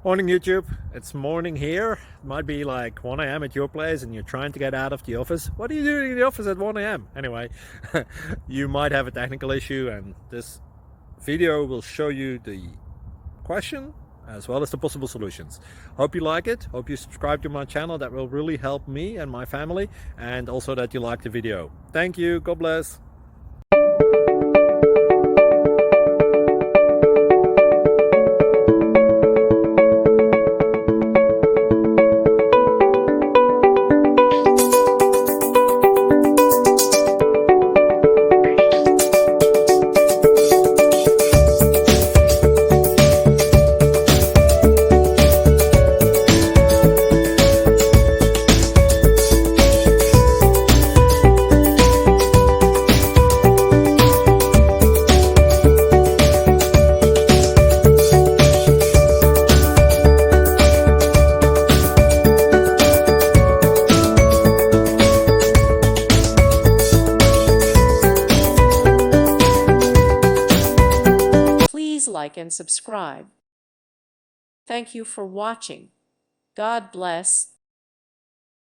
Morning YouTube, it's morning here. It might be like 1 a.m. at your place and you're trying to get out of the office. What are you doing in the office at 1 a.m? Anyway, you might have a technical issue and this video will show you the question as well as the possible solutions. Hope you like it, hope you subscribe to my channel. That will really help me and my family, and also that you like the video. Thank you, God bless. Please like and subscribe. Thank you for watching. God bless.